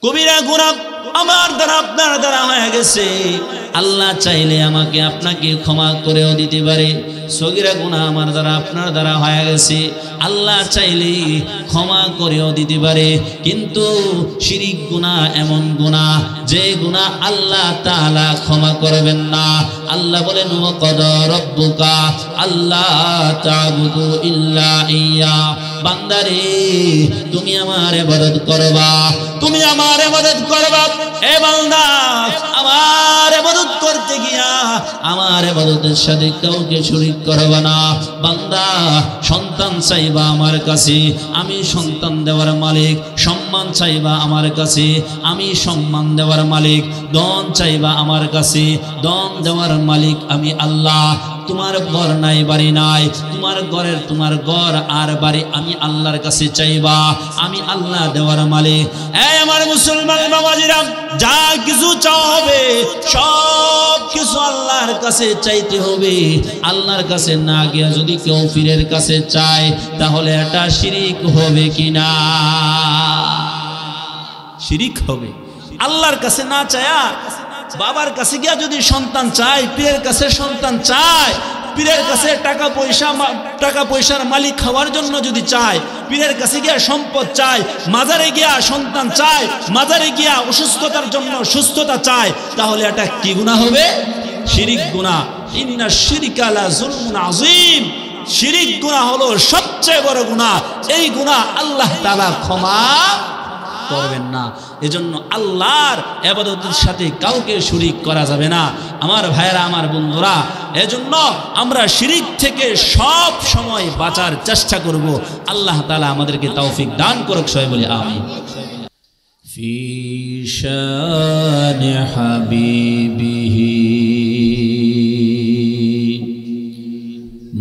কবিরা গুনাহ আমার দ্বারা আপনার দ্বারা হয়ে গেছে, আল্লাহ চাইলে আমাকে আপনাকে ক্ষমা করেও দিতে পারে। সগীরা গুনাহ আমার দ্বারা আপনার দ্বারা হয়ে গেছে, আল্লাহ চাইলে ক্ষমা করেও দিতে পারে। কিন্তু শিরিক গুনাহ এমন গুনাহ যে গুনাহ আল্লাহ তাআলা ক্ষমা করবেন না। আল্লাহ বলেন ওয়া ক্বাদা রাব্বুকা আল্লা তা'বুদু ইল্লা ইয়্যা, বান্দারে তুমি আমার ইবাদত করবা, তুমি আমার ইবাদত করবা। এ বান্দা, আমার ইবাদত করতে গিয়া আমার ইবাদতের সাথে কাউকে শরীক করবা না। বান্দা, সন্তান চাইবা আমার কাছে, আমি সন্তান দেওয়ার মালিক। সম্মান চাইবা আমার কাছে, আমি সম্মান দেওয়ার মালিক। ধন চাইবা আমার কাছে, ধন দেওয়ার মালিক আমি আল্লাহ। তোমার ঘর নাই, বাড়ি নাই, তোমার ঘর আর বাড়ি আমি আল্লাহর কাছে চাইবা, আমি আল্লাহ দেওয়ার মালিক। এই আমার মুসলমান বাবাজিরা, যা কিছু চাও হবে সব কিছু আল্লাহর কাছে চাইতে হবে। আল্লাহর কাছে না গিয়ে যদি কেউ পীরের কাছে চায় তাহলে এটা শিরিক হবে কিনা? শিরিক হবে। আল্লাহর কাছে না চায়া বাবার কাছে গিয়া যদি সন্তান চায়, পীরের কাছে সন্তান চায়, পীরের কাছে টাকা পয়সার মালিক হওয়ার জন্য যদি চায়, পীরের কাছে গিয়া সম্পদ চায়, মাজারে গিয়া সন্তান চায়, মাজারে গিয়া অসুস্থতার জন্য সুস্থতা চায়, তাহলে এটা কি গুনাহ হবে? শিরিক গুনাহ। ইন্না শিরকা লা যুলমুন আযীম, শিরিক গুনাহ হলো সবচেয়ে বড় গুনাহ। এই গুনাহ আল্লাহ তাআলা ক্ষমা করবেন না। এজন্য আল্লাহর ইবাদতের সাথে কাউকে শরীক করা যাবে না। আমার ভাইরা, আমার বন্ধুরা, এজন্য আমরা শিরিক থেকে সব সময় বাঁচার চেষ্টা করব। আল্লাহ তাআলা আমাদেরকে তৌফিক দান করুক, সবাই বলি আমিন। ফি শানি হাবিবিহি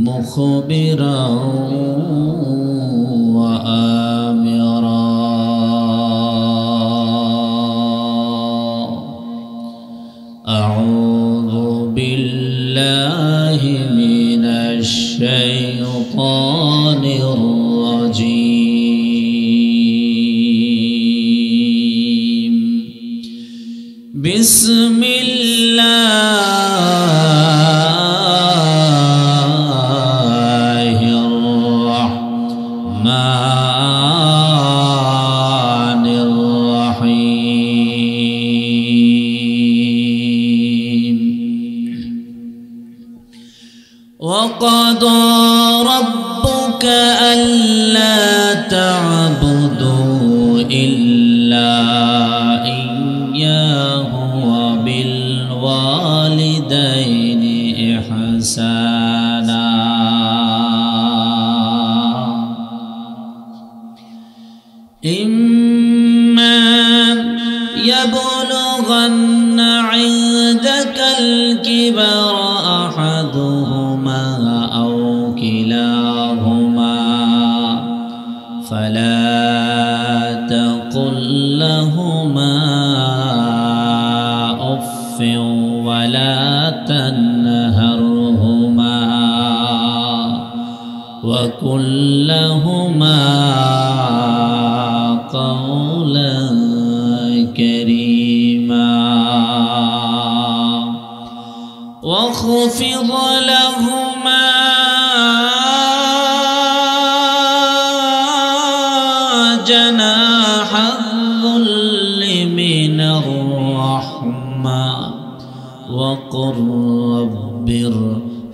মুখবিরাও ওয়া আমিরা আউযু বিল্লাহি মিনাশ শাইতানির রাজীম। বিসমিল্লাহির রাহমানির রাহিম। وقضى ربك ألا تعبدوا إلا إياه وبالوالدين إحسانا إما يبلغن عندك الكبر أحدهما أو كلاهما فلا تقل لهما أف ولا تنهرهما وقل لهما قولا كريما واخفض لهما جناح الذل من الرحمة وقل رب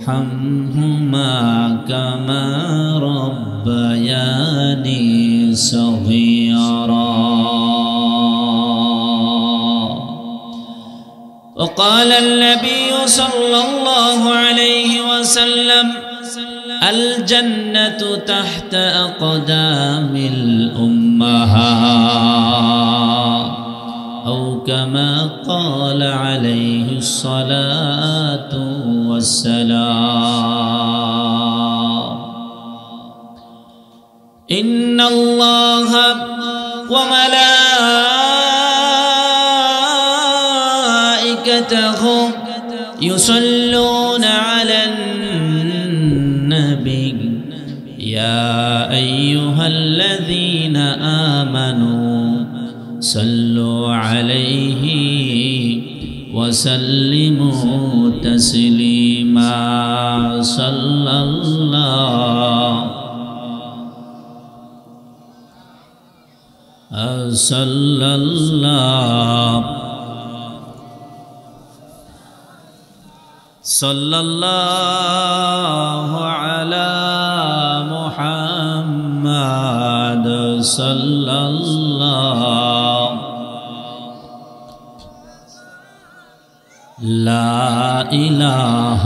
ارحمهما كما ربياني صغيرا. وقال النبي صلى الله عليه وسلم الجنة تحت أقدام الأمهات أو كما قال عليه الصلاة والسلام. إن الله وملائكته يصلون على النبي يا أيها الذين آمنوا صلوا عليه وسلموا تسليما صلى الله صلى الله صلى الله على محمد صلى الله لا إله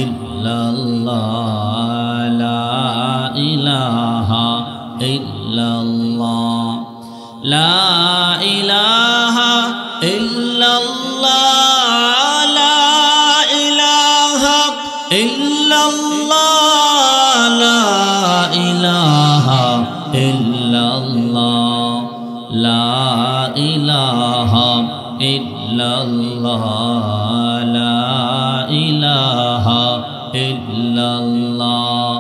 إلا الله لا إله إلا الله لا إله إلا الله لا إله إلا الله لا إله إلا الله لا إله إلا الله لا إله إلا الله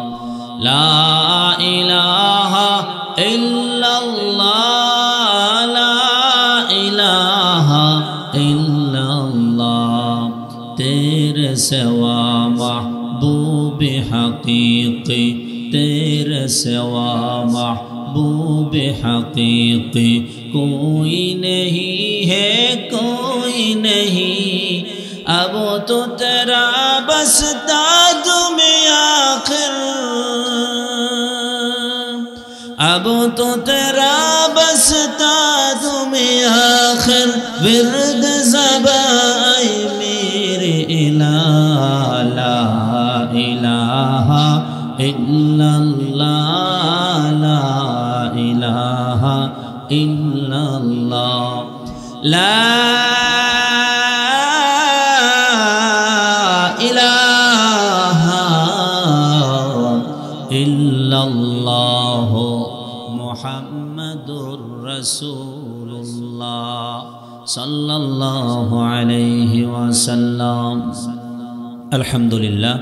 لا إله إلا الله لا إله إلا الله تیرے سوا محبوب حقیقی تیرے سوا محبوب حقیقی کوئی نہیں ہے کوئی نہیں اب تو تیرا بس تاجم آخر اب تو تیرا بس تاجم آخر ورد زبائے میرے الہ لا الہ الا اللہ لا الہ الا اللہ لا الہ الا اللہ محمد رسول اللہ صلی اللہ علیہ وسلم আলহামদুলিল্লাহ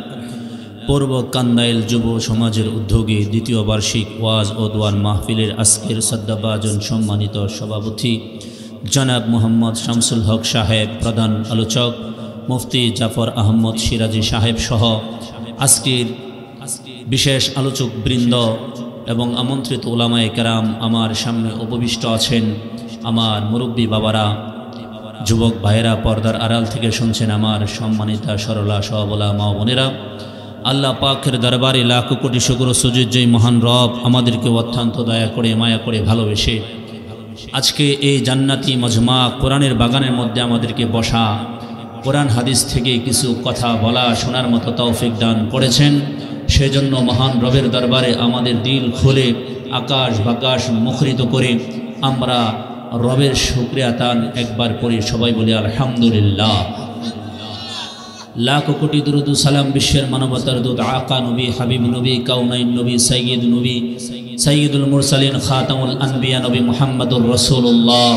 পূর্ব কান্দাইল যুব সমাজের উদ্যোগে দ্বিতীয় বার্ষিক ওয়াজ ও দোয়ার মাহফিলের আজকের শ্রদ্ধাভাজন সম্মানিত সভাপতি জনাব মোহাম্মদ শামসুল হক সাহেব, প্রধান আলোচক মুফতি জাফর আহমদ সিরাজি সাহেব সহ আজকের বিশেষ আলোচক বৃন্দ এবং আমন্ত্রিত উলামায়ে কেরাম আমার সামনে উপবিষ্ট আছেন। আমার মুরব্বী বাবারা, যুবক ভাইয়েরা, পর্দার আড়াল থেকে শুনছেন আমার সম্মানিতা সরলা সহবলা মা বোনেরা, আল্লাহ পাকের দরবারে লাখো কোটি শুকর সুজুদ যেই মহান রব আমাদেরকে অত্যন্ত দয়া করে মায়া করে ভালোবেসে আজকে এই জান্নাতি মজমা কোরআনের বাগানের মধ্যে আমাদেরকে বসা, কোরআন হাদিস থেকে কিছু কথা বলা শোনার মতো তৌফিক দান করেছেন। সেজন্য মহান রবের দরবারে আমাদের দিল খুলে আকাশ বাকাশ মুখরিত করে আমরা রবের শুকরিয়া তান একবার করে সবাই বলি আলহামদুলিল্লাহ। লাখো কোটি দুরুদ সালাম বিশ্বের মানবতার দূত আকা নবী, হাবিব নবী, কাউনাইন নবী, সাইয়্যিদ নবী, সাইয়্যিদুল মুরসালিন, খাতামুল আনবিয়া নবী মুহাম্মদুর রাসূলুল্লাহ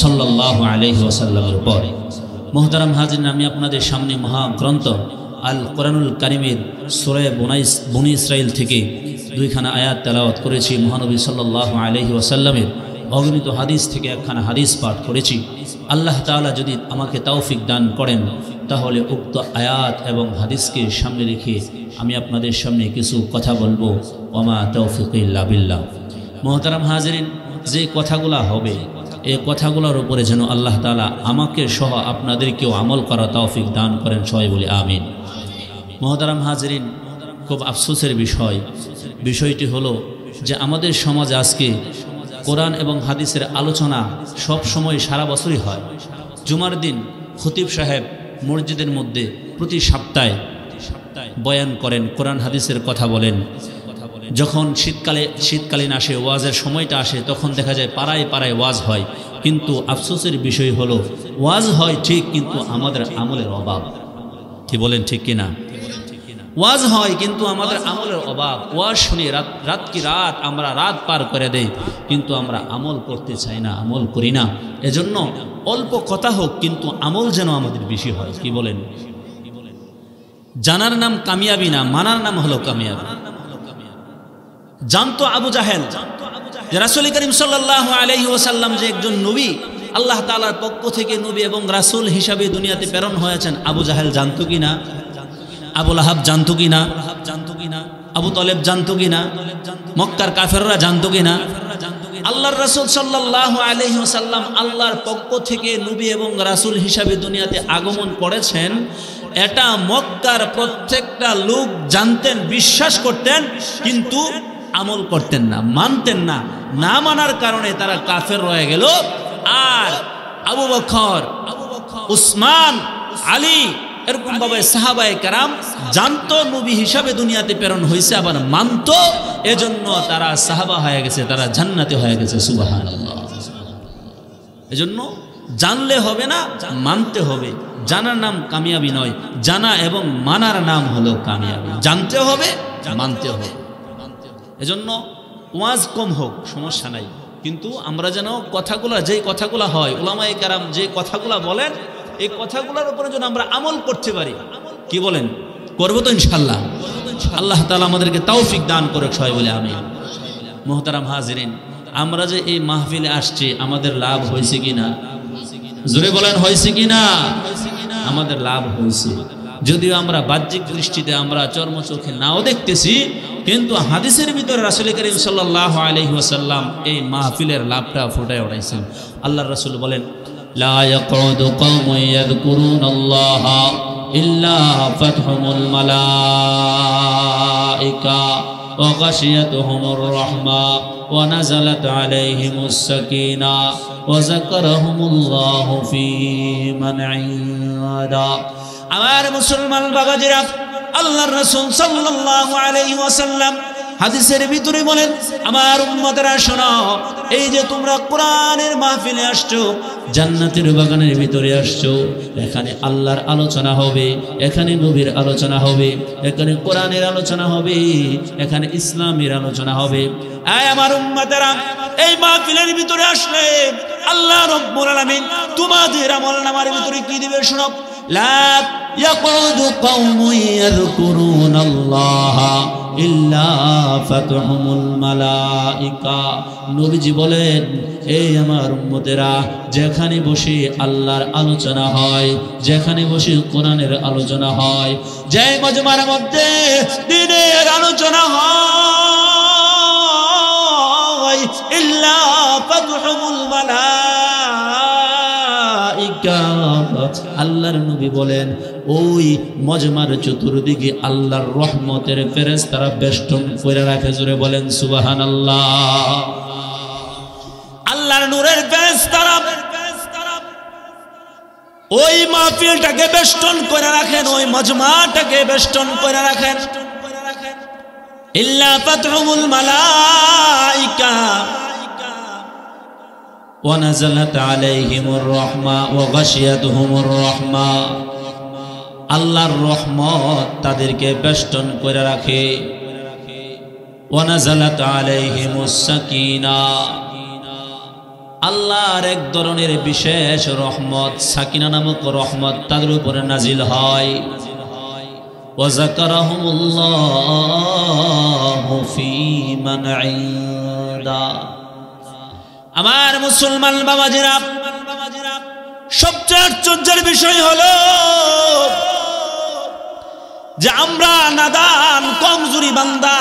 সাল্লাল্লাহু আলাইহি ওয়াসাল্লামের উপর। মুহতারাম হাজিরিন, আমি আপনাদের সামনে মহাগ্রন্থ আল কোরআনুল কারীমের সূরা বনী ইসরাঈল থেকে দুইখানা আয়াত তেলাওয়াত করেছি। মহানবী সাল্লাল্লাহু আলাইহি ওয়াসাল্লামের অগণিত হাদিস থেকে একখানা হাদিস পাঠ করেছি। আল্লাহ তাআলা যদি আমাকে তৌফিক দান করেন তাহলে উক্ত আয়াত এবং হাদিসকে সামনে রেখে আমি আপনাদের সামনে কিছু কথা বলবো। ওমা তৌফিক ইল্লা বিল্লাহ। মুহতারাম হাজিরিন, যে কথাগুলো হবে এই কথাগুলোর উপরে যেন আল্লাহ তাআলা আমাকে সহ আপনাদেরকেও আমল করা তৌফিক দান করেন, সবাই বলি আমিন। মুহতারাম হাজিরিন, খুব আফসোসের বিষয়টি হলো যে আমাদের সমাজে আজকে কোরআন এবং হাদিসের আলোচনা সব সময় সারা বছরই হয়। জুমার দিন খতিব সাহেব মসজিদের মধ্যে প্রতি সপ্তাহে বয়ান করেন, কোরআন হাদিসের কথা বলেন। যখন শীতকালীন আসে, ওয়াজের সময়টা আসে, তখন দেখা যায় পাড়ায় পাড়ায় ওয়াজ হয়। কিন্তু আফসোসের বিষয় হলো ওয়াজ হয় ঠিক, কিন্তু আমাদের আমলের অভাব। কি বলেন, ঠিক কিনা? ওয়াজ হয় কিন্তু আমাদের আমলের অভাব। ওয়াজ শুনে রাত কি রাত আমরা রাত পার করে দেই, কিন্তু আমরা আমল করতে চাই না, আমল করি না। এজন্য অল্প কথা হোক কিন্তু আমল যেন আমাদের বেশি হয়। কি বলেন? জানার নাম কামিয়াবি না, মানার নাম হলো কামিয়াবি। জানতো আবু জাহেল যে রাসূল করিম সাল্লাল্লাহু আলাইহি ওয়াসাল্লাম যে একজন নবী, আল্লাহ তাআলার পক্ষ থেকে নবী এবং রাসূল হিসাবে দুনিয়াতে প্রেরণ হয়েছেন আবু জাহেল জানতো কিনা, আবু লাহাব জানতো কিনা, আবু তালেব জানতো কিনা, মক্কার কাফেররা জানতো কিনা? আল্লাহর রাসূল সাল্লাল্লাহু আলাইহি ওয়াসাল্লাম আল্লাহর পক্ষ থেকে নবী এবং রাসূল হিসাবে দুনিয়াতে আগমন করেছেন, এটা মক্কার প্রত্যেকটা লোক জানতেন, বিশ্বাস করতেন, কিন্তু আমল করতেন না, মানতেন না। না মানার কারণে তারা কাফের রয়ে গেল। আর আবু বকর, উসমান, আলী এরকম ভাবে সাহাবায়ে কেরাম জানতো নবী হিসাবে দুনিয়াতে প্রেরণ হয়েছে, আবার মানতো, এজন্য তারা সাহাবা হয়ে গেছে, তারা জান্নাতে হয়ে গেছে। সুবহানাল্লাহ। এজন্য জানলে হবে না, মানতে হবে। জানার নাম কামিয়াবি নয়, জানা এবং মানার নাম হলো কামিয়াবি। জানতে হবে, মানতে হবে। এজন্য ওয়াজ কম হোক সমস্যা নাই, কিন্তু আমরা যেন কথাগুলা, যেই কথাগুলা হয় উলামায়ে কেরাম যে কথাগুলা বলেন, এই কথাগুলোর উপরে যেন আমরা আমল করতে পারি। কি বলেন? করবো তো ইনশাআল্লাহ। আল্লাহ তাআলা আমাদেরকে তৌফিক দান করুক সবাই বলে আমিন। মুহতারাম হাজিরিন, আমরা যে এই মাহফিলে আসছি, আমাদের লাভ হয়েছে কিনা? জোরে বলেন, হয়েছে কিনা? আমাদের লাভ হয়েছে। যদিও আমরা বাহ্যিক দৃষ্টিতে আমরা চর্মচোখে নাও দেখতেছি, কিন্তু হাদিসের ভিতরে রাসূল করিম সাল্লাল্লাহু আলাইহি ওয়াসাল্লাম এই মাহফিলের লাভটা ফুটায় উঠাইছেন। আল্লাহর রাসূল বলেন, লা ইয়াকুদু কওমুন ইয়াযকুরুনাল্লাহা ইল্লা ফাতহুমুল মালাইকা ওয়া গাশিয়াতুহুমুর রাহমা ওয়া নাযালাত আলাইহিমুস সাকিনা ওয়া যাকারাহুমুল্লাহু ফী মান ইনদা। আমার মুসলমান বাবাজিরা, আল্লাহর রাসূল সাল্লাল্লাহু আলাইহি ওয়াসাল্লাম হাদিসের ভিতরে বলেন, আমার উম্মতেরা শোনো, এই যে তোমরা কোরআনের মাহফিলে আসছো, জান্নাতের বাগানের ভিতরে আসছো, এখানে আল্লাহর আলোচনা হবে, এখানে নবীর আলোচনা হবে, এখানে কোরআনের আলোচনা হবে, এখানে ইসলামের আলোচনা হবে। আয় আমার উম্মতেরা, এই মাহফিলের ভিতরে আসলে আল্লাহ রাব্বুল আলামিন তোমাদের আমলনামার ভিতরে কি দিবে শোনো। লা ইয়াকুদু কওমুন ইয়াযকুরুনাল্লাহা ইল্লা ফাতহুমুল মালাইকা। নবীজি বলেন, এই আমার উম্মতেরা, যেখানে বসে আল্লাহর আলোচনা হয়, যেখানে বসে কোরআনের আলোচনা হয়, যে মজমার মধ্যে দ্বীনের আলোচনা হয়, ইল্লা ফাতহুমুল মালাইকা। আল্লাহর নবী বলেন, ওই মজমার চতুর্দিকে আল্লাহর রহমতের ফেরেশতারা বেষ্টন করে রাখে। জোরে বলেন সুবহানাল্লাহ। আল্লাহর নূরের ফেরেশতারা ওই মাহফিলটাকে বেষ্টন করে রাখেন, ওই মজমাটাকে বেষ্টন করে রাখেন। ইল্লা ফাতহুমুল মালাইকা ওয়া নাযালাত আলাইহিমুর রাহমা ওয়া গাশিয়াতুহুমুর রাহমা। আল্লাহর রহমত তাদেরকে বেষ্টন করে রাখে। ওয়া নাযালাত আলাইহিমুস সাকিনা। আল্লাহর এক ধরনের বিশেষ রহমত, সাকিনা নামক রহমত তাদের উপরে নাজিল হয়। ওয়া যাকারাহুমুল্লাহু ফী মান ইনদা। আমার মুসলমান বাবাজিরা, সবচেয়ে আশ্চর্যের বিষয় হলো যে আমরা নাদান কমজোরি বান্দা,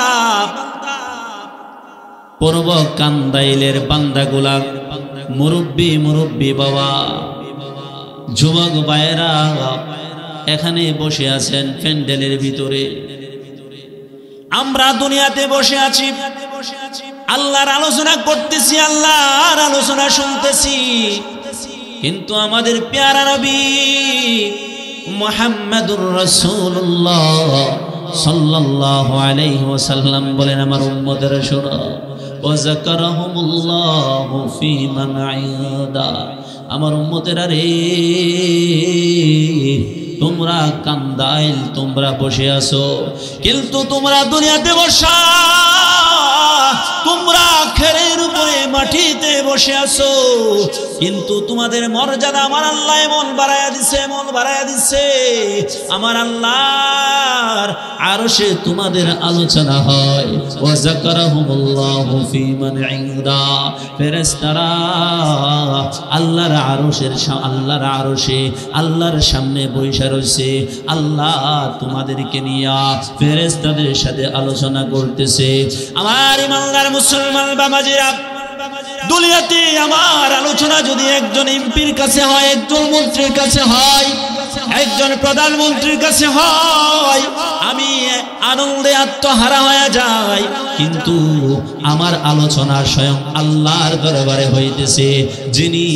পূর্ব কান্দাইলের বান্দাগুলা, মুরব্বী বাবা, যুবক ভাইয়েরা এখানে বসে আছেন প্যান্ডেলের ভিতরে। আমরা দুনিয়াতে বসে আছি, আল্লাহর আলোচনা করতেছি, আল্লাহর আলোচনা শুনতেছি, কিন্তু আমাদের প্যারা নবী মুহাম্মাদুর রাসূলুল্লাহ সাল্লাল্লাহু আলাইহি ওয়াসাল্লাম বলেন, আমার উম্মতেরা শোনো, ওয়া যাকারাহুমুল্লাহু ফী মান ইনদা। আমার উম্মতেরা রে, তোমরা কান্দাইল, তোমরা বসে আছো, কিন্তু তোমরা দুনিয়াতে বসা তোমরা খেরের উপরে মাটিতে বসে আছো, কিন্তু তোমাদের মর্যাদা আমার আল্লাহ এমন বাড়ায়া দিছে, এমন বাড়ায়া দিছে, আমার আল্লাহর আরশে তোমাদের আলোচনা হয়। ওয়া যাকারাহুমুল্লাহু ফী মান ইনদা, ফেরেশতারা আল্লাহর আরশে আল্লাহর সামনে বসে রয়েছে। আল্লাহ তোমাদেরকে নিয়ে ফেরেশতাদের সাথে আলোচনা করতেছে। আমার ইমানদার মুসলমান বাবাজিরা, দুনিয়াতে আমার আলোচনা যদি একজন এমপির কাছে হয়, একজন মন্ত্রীর কাছে হয়, একজন প্রধানমন্ত্রীর কাছে হয়, আমি আনন্দে আত্মহারা হয়ে যাই, কিন্তু আমার আলোচনা স্বয়ং আল্লাহর দরবারে হইতেছে, যিনি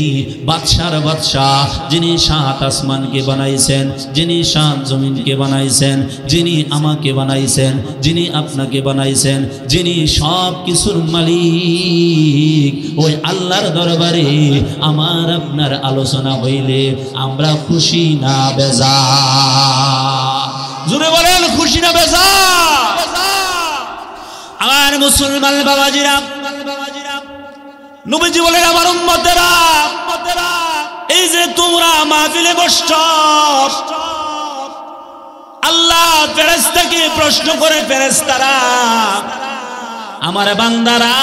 বাদশার বাদশাহ, যিনি সাত আসমানকে বানাইছেন, যিনি সাত জমিনকে বানাইছেন, যিনি আমাকে বানাইছেন, যিনি আপনাকে বানাইছেন, যিনি সব কিছুর মালিক, ওই আল্লাহর দরবারে আমার আপনার আলোচনা হইলে আমরা খুশি না বেজার? জোরে বলেন, খুশি না বেজার? আমার মুসলমান বাবাজিরা, নবীজি বলেন, আমার উম্মতেরা, এই যে তোমরা মাহফিলে বসছো, আল্লাহ ফেরেশতাকে প্রশ্ন করে, ফেরেশতারা আমার বান্দারা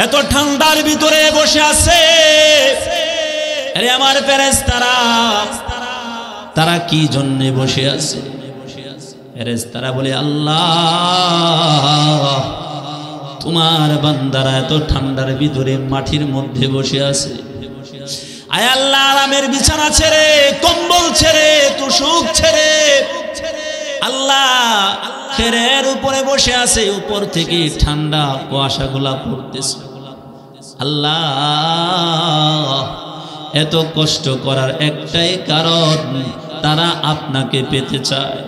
এত ঠান্ডার ভিতরে বসে আছে, আরে আমার ফেরেশতারা তারা কি জন্য বসে আছে? ফেরেশতারা বলে, আল্লাহ তোমার বান্দারা এত ঠান্ডার ভিতরে মাটির মধ্যে বসে আছে, আয় আল্লাহ আরামের বিছানা ছেড়ে, কম্বল ছেড়ে, তুষক ছেড়ে আল্লাহ খেরের উপরে বসে আছে, উপর থেকে ঠান্ডা কুয়াশাগুলা পড়তেছে। আল্লাহ এত কষ্ট করার একটাই কারণ, তারা আপনাকে পেতে চায়।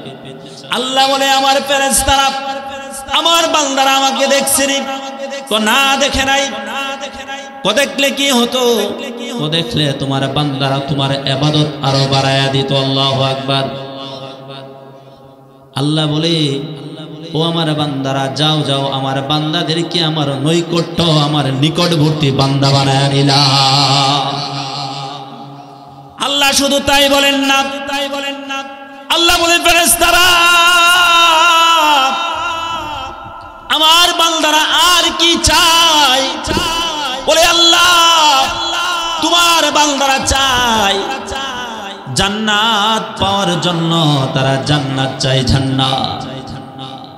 আল্লাহ বলে, আমার ফেরেশতারা আমার বান্দারা আমাকে দেখছে নি? তো না দেখে নাই। তো দেখলে কি হতো? তো দেখলে তোমার বান্দারা তোমার ইবাদত আরো বাড়ায়া দিত। আল্লাহু আকবার। আল্লাহ বলে, ও আমার বান্দারা যাও যাও, আমার বান্দাদেরকে আমার নৈকট্য, আমার নিকটবর্তী বান্দা বানায়া নিলা। আল্লাহ শুধু তাই বলেন না, আল্লাহ বলে, ফেরেশতারা আমার বান্দারা আর কি চায়? বলে, আল্লাহ তোমার বান্দারা চায় জান্নাত পাওয়ার জন্য, তারা জান্নাত চায়, জান্নাত।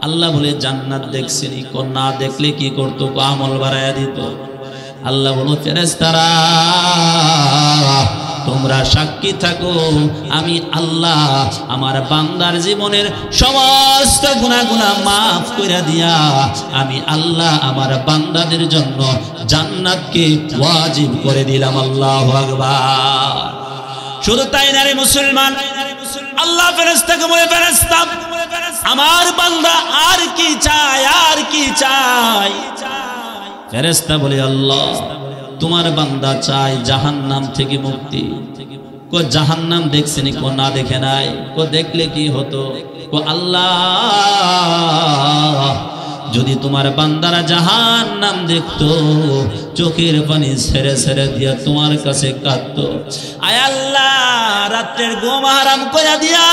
আল্লাহ বলে, জান্নাত দেখছিনি? না দেখলে কি করতো? আমল বাড়ায়া দিত। আল্লাহ বলো, ফেরেশতারা তোমরা সাক্ষী থাকো, আমি আল্লাহ আমার বান্দার জীবনের সমস্ত গুনাহ মাফ করে দিয়া আমি আল্লাহ আমার বান্দাদের জন্য জান্নাতকে ওয়াজিব করে দিলাম। আল্লাহু আকবার। শুধু তাই না রে মুসলমান, আল্লাহ ফেরেশতাকে বলে, ফেরেশতা আমার বান্দা আর কি চায়, আর কি চায়? ফেরেশতা বলে, আল্লাহ তোমার বান্দা চায় জাহান্নাম থেকে মুক্তি। কো জাহান্নাম দেখছেনি? কো না দেখে নাই। কো দেখলে কি হতো? কো আল্লাহ যদি তোমার বান্দারা জাহান্নাম দেখতো, চোখের পানি ছেড়ে ছেড়ে দিয়া তোমার কাছে কাঁদতো। আয় আল্লাহ রাতের ঘুম হারাম করে দিয়া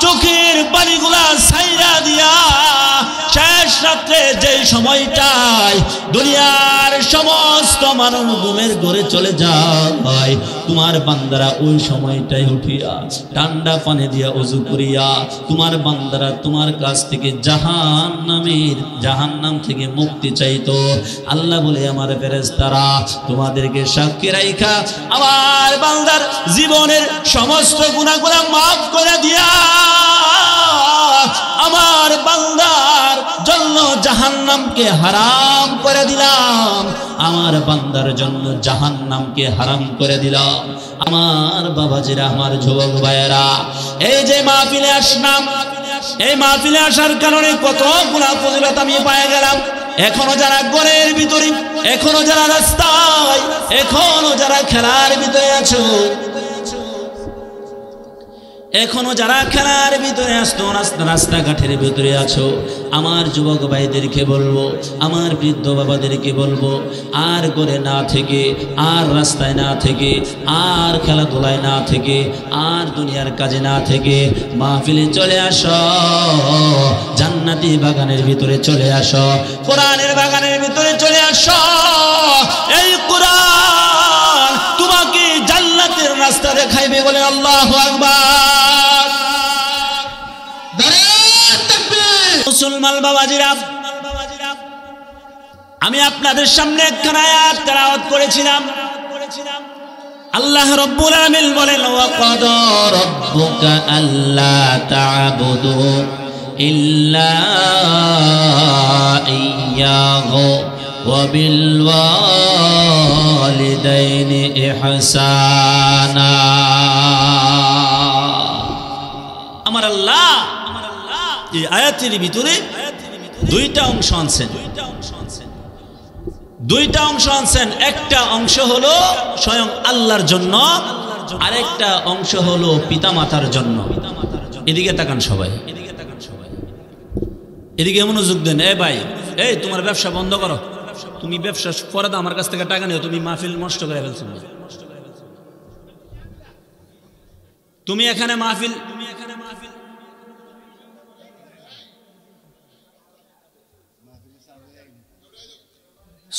চোখের পানিগুলা ছাইরা দিয়া শেষ রাত্রে যে সময়টায় দুনিয়ার সমস্ত মানুষ ঘুমের ঘরে চলে যায়, তোমার বান্দারা ওই সময়টাই উঠিয়া ঠান্ডা পানি দিয়া ওযু করিয়া তোমার বান্দারা তোমার কাছ থেকে জাহান্নাম থেকে মুক্তি চাইতো। আল্লাহ বলে, আমার ফেরেশতারা তোমাদেরকে সাক্ষী রাইখা আমার বান্দার জীবনের সমস্ত গুনাহগুলো মাফ করে দিয়া আমার বান্দার জন্য জাহান্নামকে হারাম করে দিলাম, আমার বান্দার জন্য জাহান্নামকে হারাম করে দিলাম। আমার বাবাজিরা, আমার যুবক ভাইয়েরা, এই যে মাহফিলে আসলাম, এই মাহফিলে আসার কারণে কত গুনাহ ফজিলত আমি পেয়ে গেলাম। এখনো যারা ঘরের ভিতরে, এখনো যারা রাস্তায়, এখনো যারা খেলার ভিতরে আছো, এখনো যারা খেলার ভিতরে আসতো, রাস্তাঘাটের ভিতরে আছো, আমার যুবক ভাইদেরকে বলবো, আমার বৃদ্ধ বাবাদেরকে বলবো, আর ঘরে না থেকে, আর রাস্তায় না থেকে, আর খেলাধুলায় না থেকে, আর দুনিয়ার কাজে না থেকে মাহফিলে চলে আসো, জান্নাতি বাগানের ভিতরে চলে আসো, কোরআনের বাগানের ভিতরে চলে আসো। এই কোরআন তোমাকে জান্নাতের রাস্তা দেখাইবে, বলে আল্লাহু আকবার। মুসলমান বাবাজিরা, আমি আপনাদের সামনে একখানা আয়াত তেলাওয়াত করেছিলাম। আল্লাহ রাব্বুল আলামিন বলেন, ওয়া ক্বাদা রাব্বুকা আল্লা তা'বুদু ইল্লা ইয়্যাহু ওয়া বিল ওয়ালিদাইনি ইহসানা। আমার আল্লাহ এই আয়াতের ভিতরে দুইটা অংশ আনছেন, দুইটা অংশ আনছেন। একটা অংশ হলো স্বয়ং আল্লাহর জন্য, আরেকটা অংশ হলো পিতামাতার জন্য। এদিকে তাকান সবাই, এদিকে মনোযোগ দেন। এ ভাই, এই তোমার ব্যবসা বন্ধ করো, তুমি ব্যবসা করে দাও, আমার কাছ থেকে টাকা নিও, তুমি মাহফিল নষ্ট করে ফেলছো। তুমি এখানে মাহফিল,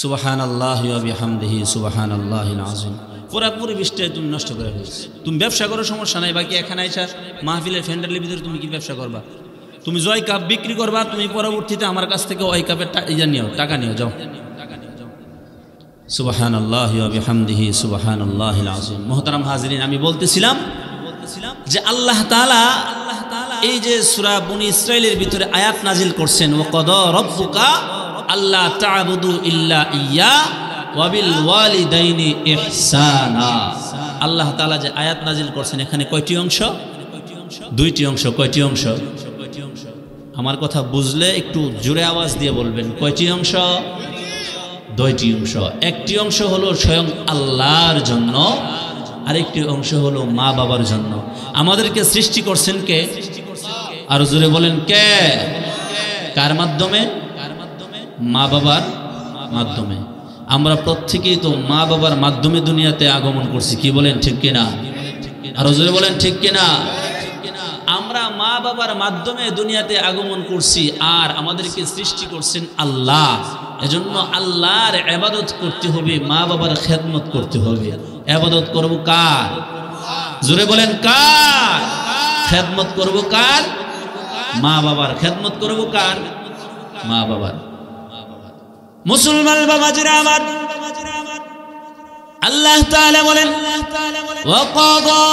সুবহানাল্লাহি ওয়া বিহামদিহি সুবহানাল্লাহিল আযীম, পুরোপুরি বৃষ্টিতে তুমি নষ্ট করে ফেলছো। তুমি ব্যবসা করো, সমস্যা নাই, বাকি এখানে আইসা মাহফিলের ফ্যান্ডালের ভিতরে তুমি কি ব্যবসা করবা? তুমি জয় কাপ বিক্রি করবা, তুমি পরবর্তীতে আমার কাছ থেকে ওই কাপের টাকা নিও, যাও। সুবহানাল্লাহি ওয়া বিহামদিহি সুবহানাল্লাহিল আযীম। মুহতারাম হাজিরিন, আমি বলতেছিলাম যে আল্লাহ তাআলা এই যে সূরা বনী ইসরাঈলের ভিতরে আয়াত নাজিল করছেন, ওয়া ক্বাদা রাব্বুকা আল্লা তা'বুদু ইল্লা ইয়্যা ওয়া বিল ওয়ালিদাইনি ইহসানা। আল্লাহ তাআলা যে আয়াত নাজিল করছেন, এখানে কয়টি অংশ? দুইটি অংশ। কয়টি অংশ? আমার কথা বুঝলে একটু জোরে আওয়াজ দিয়ে বলবেন, কয়টি অংশ? দুইটি অংশ। একটি অংশ হলো স্বয়ং আল্লাহর জন্য, আরেকটি অংশ হলো মা বাবার জন্য। আমাদেরকে সৃষ্টি করছেন কে? আর জোরে বলেন কে? কার মাধ্যমে? মা বাবার মাধ্যমে। আমরা প্রত্যেকেই তো মা বাবার মাধ্যমে দুনিয়াতে আগমন করছি, কি বলেন ঠিক কিনা? আর জোরে বলেন ঠিক কিনা? আমরা মা বাবার মাধ্যমে দুনিয়াতে আগমন করছি, আর আমাদেরকে সৃষ্টি করছেন আল্লাহ। এজন্য আল্লাহর ইবাদত করতে হবে, মা বাবার খেদমত করতে হবে। ইবাদত করব কার? জোরে বলেন কার? খেদমত করব কার? মা বাবার। খেদমত করব কার? মা বাবার। মুসলমান বাবাজিরা আমার, আল্লাহ তাআলা বলেন, ওয়া ক্বাদা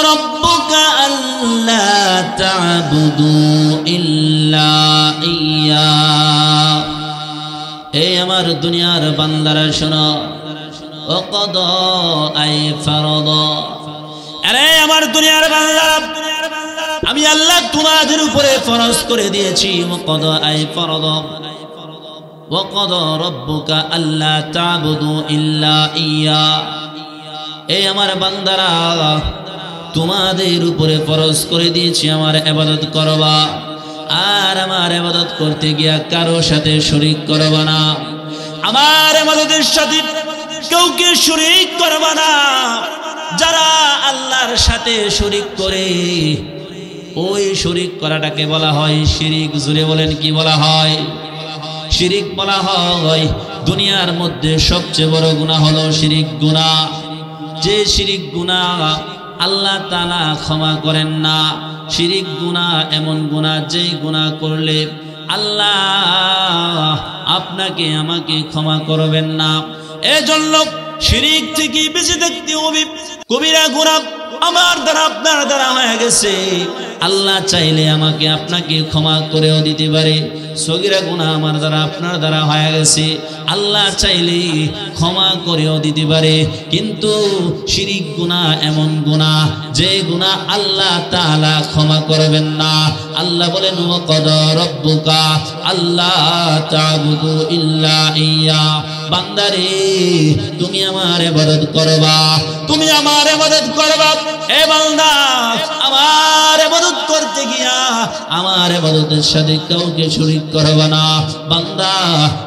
রাব্বুকা আল্লা তা'বুদু ইল্লা ইয়্যা। এই আমার দুনিয়ার বান্দারা শোনো, ওয়া ক্বাদা আই ফারাদা। আরে আমার দুনিয়ার বান্দারা, আমি আল্লাহ তোমাদের উপরে ফরজ করে দিয়েছি। ওয়া ক্বাদা আই ফারাদা ওয়া ক্বাদা রাব্বুকা আল্লা তা'বুদু ইল্লা ইয়্যা। এই আমার বান্দারা, তোমাদের উপরে ফরজ করে দিয়েছি আমার ইবাদত করবা, আর আমার ইবাদত করতে গিয়া কারো সাথে শরীক করবা না। আমার ইবাদতের সাথে কাউকে শরীক করবা না। যারা আল্লাহর সাথে শরীক করে, ওই শরীক করাটাকে বলা হয় শিরিক। জুড়ে বলেন কি বলা হয়? শিরিক বলা হয়। দুনিয়ার মধ্যে সবচেয়ে বড় গুনাহ হলো শিরিক গুনাহ। যে শিরিক গুনাহ আল্লাহ তাআলা ক্ষমা করেন না। শিরিক গুনাহ এমন গুনাহ, যেই গুনাহ করলে আল্লাহ আপনাকে আমাকে ক্ষমা করবেন না। এজন্য শিরিক থেকে বেঁচে থাকতে হবে। কবিরা গুনাহ আমার দ্বারা আপনার দ্বারা হয়ে গেছে, আল্লাহ চাইলে আমাকে আপনাকে ক্ষমা করেও দিতে পারে। সগীরা গুনাহ আমার দ্বারা আপনার দ্বারা হয়ে গেছে, আল্লাহ চাইলে ক্ষমা করেও দিতে পারে। কিন্তু শিরিক গুনাহ এমন গুনাহ যে গুনাহ আল্লাহ তাআলা ক্ষমা করবেন না। আল্লাহ বলেন ওয়া ক্বাদা রাব্বুকা আল্লা তা'বুদু ইল্লা ইয়্যা, বান্দারে তুমি আমার ইবাদত করবা, তুমি আমার ইবাদত করবা। এ বান্দা, আমার ইবাদত করতে গিয়া আমার ইবাদতের সাথে কাউকে শরীক করবা না। বান্দা,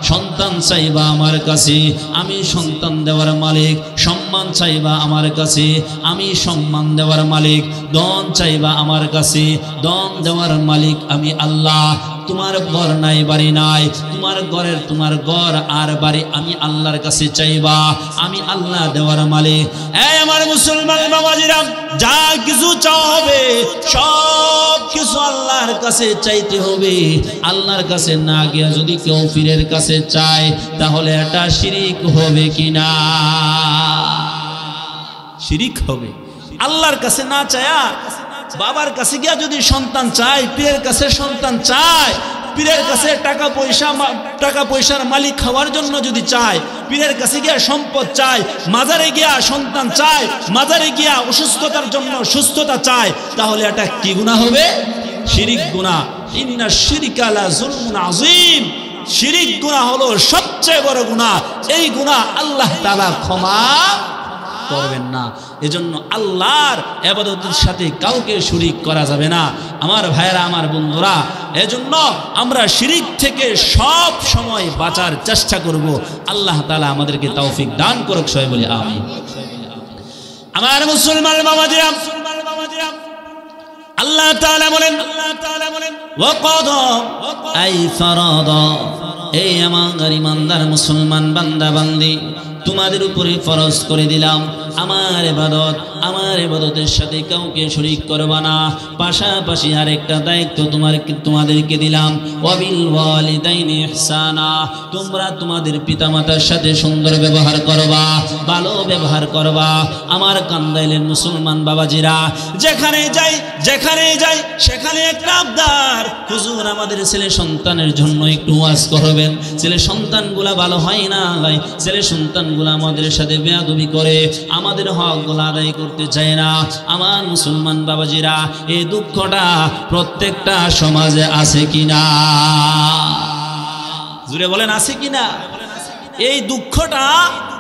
সন্তান চাইবা আমার কাছে, আমি সন্তান দেওয়ার মালিক। সম্মান চাইবা আমার কাছে, আমি সম্মান দেওয়ার মালিক। ধন চাইবা আমার কাছে, ধন দেওয়ার মালিক আমি আল্লাহ। তোমার ঘর নাই, বাড়ি নাই, তোমার ঘর আর বাড়ি আমি আল্লাহর কাছে চাইবা, আমি আল্লাহ দেওয়ার মালিক। এই আমার মুসলমান বাবাজিরা, যা কিছু চাওয়া হবে সব কিছু আল্লাহর কাছে চাইতে হবে। আল্লাহর কাছে না গিয়া যদি কেউ পীরের কাছে চায় তাহলে এটা শিরিক হবে কিনা? শিরিক হবে। আল্লাহর কাছে না চায়া বাবার কাছে গিয়া যদি সন্তান চায়, পীরের কাছে সন্তান চায়, পীরের কাছে টাকা পয়সার মালিক হওয়ার জন্য যদি চায়, পীরের কাছে গিয়া সম্পদ চায়, মাজারে গিয়া সন্তান চায়, মাজারে গিয়া অসুস্থতার জন্য সুস্থতা চায়, তাহলে এটা কি গুনাহ হবে? শিরিক গুনাহ। ইন্না শিরকা লা যুলমুন আযীম, শিরিক গুনাহ হলো সবচেয়ে বড় গুনাহ। এই গুনাহ আল্লাহ তাআলা ক্ষমা করবেন না। এজন্য আল্লাহর ইবাদতের সাথে কাউকে শরীক করা যাবে না। আমার ভাইরা, আমার বন্ধুরা, এজন্য আমরা শিরিক থেকে সব সময় বাঁচার চেষ্টা করব। আল্লাহ তাআলা আমাদেরকে তৌফিক দান করুক, সবাই বলি আমিন। আমার মুসলমান বাবাজিরা, আল্লাহ তাআলা বলেন ওয়া ক্বাদা আই ফারাদা, এই আমার ইমানদার মুসলমান বান্দা বান্দি, তোমাদের উপরে ফরজ করে দিলাম আমার ইবাদতের সাথে কাউকে শরীক করবা না। পাশাপাশি আরেকটা দায়িত্ব তোমাদেরকে দিলাম, ওয়াবিল ওয়ালিদাইনি ইহসানা, তোমরা তোমাদের পিতামাতার সাথে সুন্দর ব্যবহার করবা, ভালো ব্যবহার করবা। আমার কান্দাইলের মুসলমান বাবাজিরা, যেখানে যাই সেখানে একটা আবদার, হুজুর আমাদের ছেলে সন্তানের জন্য একটু ওয়াজ করবেন। ছেলে সন্তানগুলা ভালো হয় না, ছেলে সন্তানগুলা আমাদের সাথে বেয়াদবি করে, আমাদের হকগুলো আদায় করতে চায় না। আমার মুসলমান বাবাজিরা, এই দুঃখটা প্রত্যেকটা সমাজে আছে কিনা? জুড়ে বলেন, আছে কিনা? এই দুঃখটা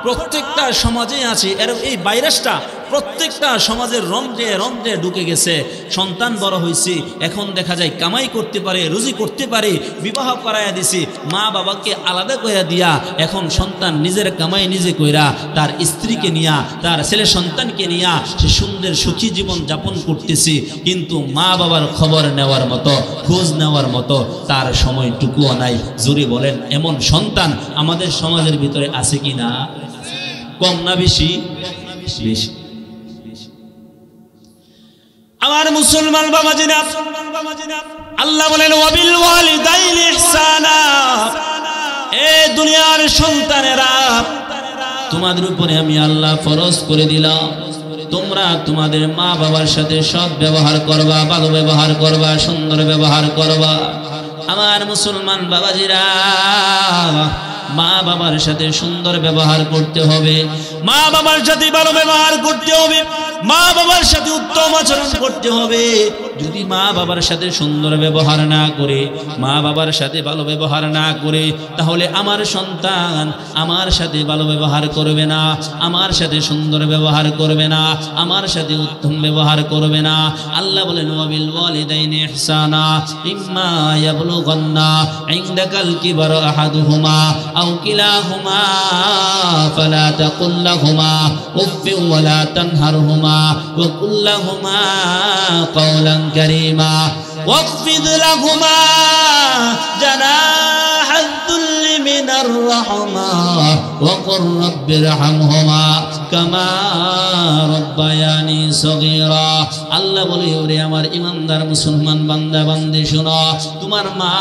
প্রত্যেকটা সমাজে আছে। এই ভাইরাসটা প্রত্যেকটা সমাজের রন্ধ্রে ঢুকে গেছে। সন্তান বড় হয়েছে, এখন দেখা যায় কামাই করতে পারে, রুজি করতে পারে, বিবাহ করাইয়া দিছে, মা বাবাকে আলাদা কইরা দিয়া এখন সন্তান নিজের কামাই নিজে কইরা তার স্ত্রীকে নিয়া, তার ছেলে সন্তানকে নিয়া সে সুন্দর সুখী জীবন যাপন করতেছে। কিন্তু মা বাবার খবর নেওয়ার মতো, খোঁজ নেওয়ার মতো তার সময়টুকুও নাই। জোরে বলেন, এমন সন্তান আমাদের সমাজের ভিতরে আছে কি না? কম না বেশি? বেশি। আমার মুসলমান বাবাজিরা, আল্লাহ বলেন ওয়াবিল ওয়ালিদাইনি ইহসানা, এই দুনিয়ার সন্তানেরা তোমাদের উপরে আমি আল্লাহ ফরজ করে দিলাম, তোমরা তোমাদের মা বাবার সাথে সৎ ব্যবহার করবা, ভালো ব্যবহার করবা, সুন্দর ব্যবহার করবা। আমার মুসলমান বাবাজিরা, মা বাবার সাথে সুন্দর ব্যবহার করতে হবে, মা বাবার সাথে ভালো ব্যবহার করতে হবে, মা বাবার সাথে উত্তম আচরণ করতে হবে। যদি মা বাবার সাথে সুন্দর ব্যবহার না করে, মা বাবার সাথে ভালো ব্যবহার না করে, তাহলে আমার সন্তান আমার সাথে ভালো ব্যবহার করবে না, আমার সাথে সুন্দর ব্যবহার করবে না, আমার সাথে উত্তম ব্যবহার করবে না। আল্লাহ বলেন ওয়াবিল ওয়ালিদাইনি ইহসানা ইম্মা ইয়াবলুগান্না ইনদাকাল কিবারা আহাদুহুমা আও কিলাহুমা ফালা তাকুল লাহুমা উফফিন ওয়ালা তানহারহুমা وقل لهما قولا كريما واخفض لهما جناح الذل من الرحمة وقل رب ارحمهما কামা রব্বায়ানি সগীরা। আল্লাহ বলে, ওরে আমার ইমানদার মুসলমান বান্দা বান্দি শোনো, তোমার মা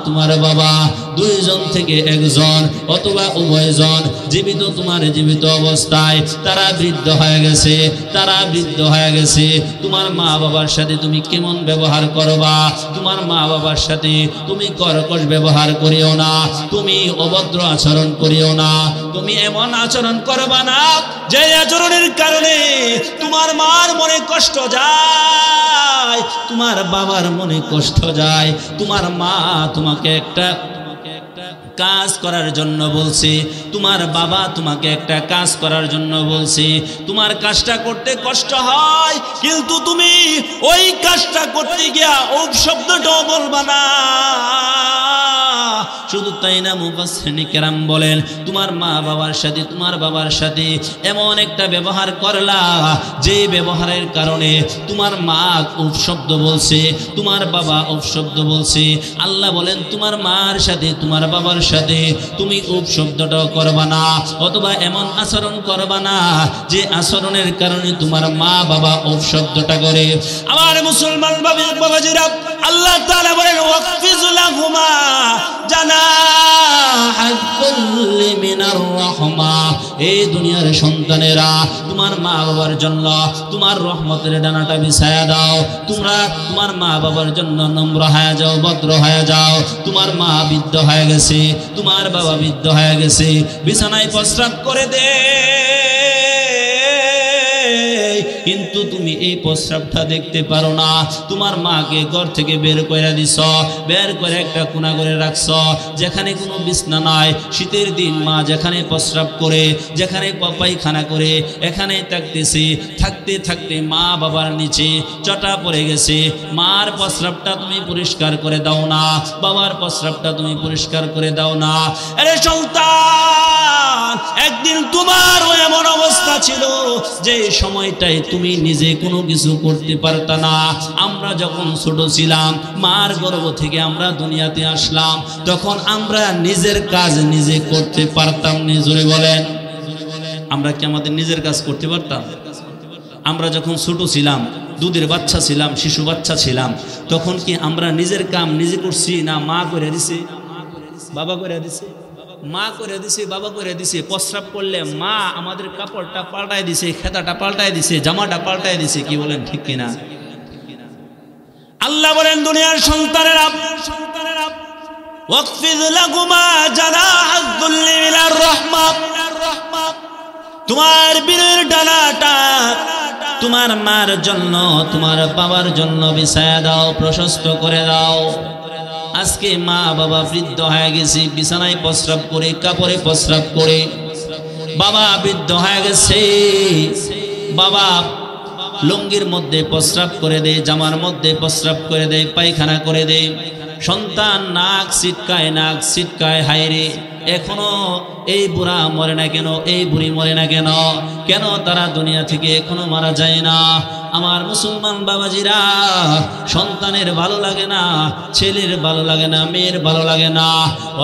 তোমার বাবা দুইজন থেকে একজন অথবা উভয়জন জীবিত, তোমার জীবিত অবস্থায় তারা বৃদ্ধ হয়ে গেছে, তারা বৃদ্ধ হয়ে গেছে। তোমার মা বাবার সাথে তুমি কেমন ব্যবহার করবা? তোমার মা বাবার সাথে তুমি কর্কশ ব্যবহার করিও না, তুমি অভদ্র আচরণ করিও না, তুমি এমন আচরণ করবা না যে আচরণের কারণে তোমার মার মনে কষ্ট যায়, তোমার বাবার মনে কষ্ট যায়। তোমার মা তোমাকে একটা কাজ করার জন্য বলছে, তোমার বাবা তোমাকে একটা কাজ করার জন্য বলছে, তোমার কাজটা করতে কষ্ট হয়, কিন্তু তুমি ওই কাজটা করতে গিয়া ওই শব্দটাও বলবা না। শুধু তাই না, মুফাসসিরিন কেরাম বলেন, তোমার মা বাবার সাথে তোমার বাবার সাথে এমন একটা ব্যবহার করলা যে ব্যবহারের কারণে তোমার মা উপশব্দ বলছে, তোমার বাবা উপশব্দ বলছে। আল্লাহ বলেন, তোমার মার সাথে তোমার বাবার সাথে তুমি উপশব্দটাও করবা না, অথবা এমন আচরণ করবা না যে আচরণের কারণে তোমার মা বাবা উপশব্দটা করে। আমার মুসলমান বাবাজিরা, আল্লাহ তাআলা বলেন, ওয়াকফিজ লাহুমা জানাহাল কুল্লি মিনার রাহমা। এই দুনিয়ার সন্তানেরা, তোমার মা বাবার জন্য তোমার রহমতের ডানাটা বিছায়া দাও। তোমরা তোমার মা বাবার জন্য নম্র হয়ে যাও, ভদ্র হয়ে যাও। তোমার মা বৃদ্ধ হয়ে গেছে, তোমার বাবা বৃদ্ধ হয়ে গেছে, বিছানায় প্রস্রাব করে দে, কিন্তু তুমি এই প্রস্রাবটা দেখতে পারো না। তোমার মাকে ঘর থেকে বের করে দিছ, বের করে একটা কোণা করে রাখছ যেখানে কোনো বিছনা নাই। শীতের দিন মা যেখানে প্রস্রাব করে, যেখানে পায়খানা করে, এখানে থাকতেছে। থাকতে থাকতে মা বাবার নিচে চটা পড়ে গেছে। মার প্রস্রাবটা তুমি পরিষ্কার করে দাও না, বাবার প্রস্রাবটা তুমি পরিষ্কার করে দাও না। আরে সন্তান, একদিন তোমারও এমন অবস্থা ছিল যে সময়টাই তুমি নিজে কোনো কিছু করতে পারতা না। আমরা যখন ছোট ছিলাম, মার গর্ভ থেকে আমরা দুনিয়াতে আসলাম, তখন আমরা নিজের কাজ নিজে করতে পারতাম না। জোরে বলেন, আমরা কি আমাদের নিজের কাজ করতে পারতাম? আমরা যখন ছোট ছিলাম, দুধের বাচ্চা ছিলাম, শিশু বাচ্চা ছিলাম, তখন কি আমরা নিজের কাম নিজে করছি? না মা করে দিছে, বাবা করে দিছে, মা করে দিছে, বাবা করে দিছে। প্রস্রাব করলে মা আমাদের কাপড়টা পাল্টায় দিছে, খেতাটা পাল্টায় দিছে, জামাটা পাল্টায় দিছে। কি বলেন, ঠিক কিনা? আল্লাহ বলেন, দুনিয়ার সন্তানেরা, ওয়াকফিজ লাহুমা জানাহাল যুল্লি মিনার রাহমা। তোমার বীরের ডানাটা তোমার মার জন্য, তোমার বাবার জন্য বিছায়া দাও, প্রশস্ত করে দাও। আজকে মা বাবা বৃদ্ধ হয়ে গেছে, বিছানায় প্রস্রাব করে, কাপড়ে প্রস্রাব করে। বাবা বৃদ্ধ হয়ে গেছে, বাবা লুঙ্গির মধ্যে প্রস্রাব করে দেয়, জামার মধ্যে প্রস্রাব করে দেয়, পায়খানা করে দেয়। সন্তান নাক ছিটকায়, নাক ছিটকায়, হায়রে এখনো এই বুড়া মরে না কেন, এই বুড়ি মরে না কেন? কেন তারা দুনিয়া থেকে এখনো মারা যায় না? আমার মুসলমান বাবাজিরা, সন্তানের ভালো লাগে না, ছেলের ভালো লাগে না, মেয়ের ভালো লাগে না।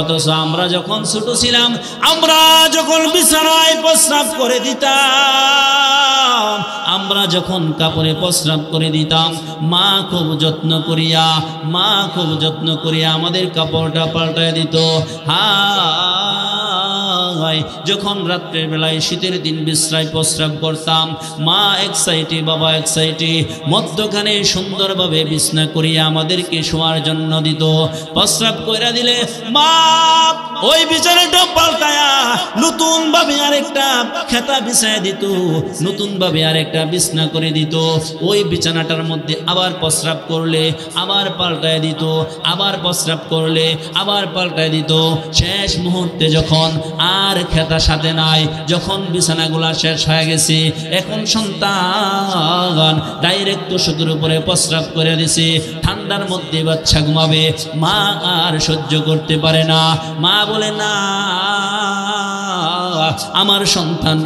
অথচ আমরা যখন ছোট ছিলাম, আমরা যখন বিছানায় প্রস্রাব করে দিতাম, আমরা যখন কাপড়ে প্রস্রাব করে দিতাম, মা খুব যত্ন করিয়া, মা খুব যত্ন করিয়া আমাদের কাপড়টা পাল্টায় দিত। যখন রাত্রের বেলায় শীতের দিন বিশ্রায় প্রস্রাব করতাম, মা এক সাইডে, বাবা এক সাইডে, মধ্যখানে সুন্দরভাবে বিছনা করিয়া আমাদেরকে শোয়ার জন্য দিত। প্রস্রাব কইরা দিলে মা ওই বিছানাটা পাল্টায়া নতুন ভাবে আরেকটা খেতা বিছায়া দিত, নতুন ভাবে আরেকটা বিছনা করে দিত। ওই বিছানাটার মধ্যে আবার প্রস্রাব করলে আবার পাল্টায় দিত, আবার প্রস্রাব করলে আবার পাল্টায় দিত। শেষ মুহূর্তে যখন আর খেতা সাথে নাই, যখন বিছানাগুলা শেষ হয়ে গেছে, এখন সন্তান ডাইরেক্ট তোষকের উপরে প্রস্রাব করে দিছে। ঠান্ডার মধ্যে বাচ্চা ঘুমাবে, মা আর সহ্য করতে পারে না। মা বলে, না, আমার সন্তান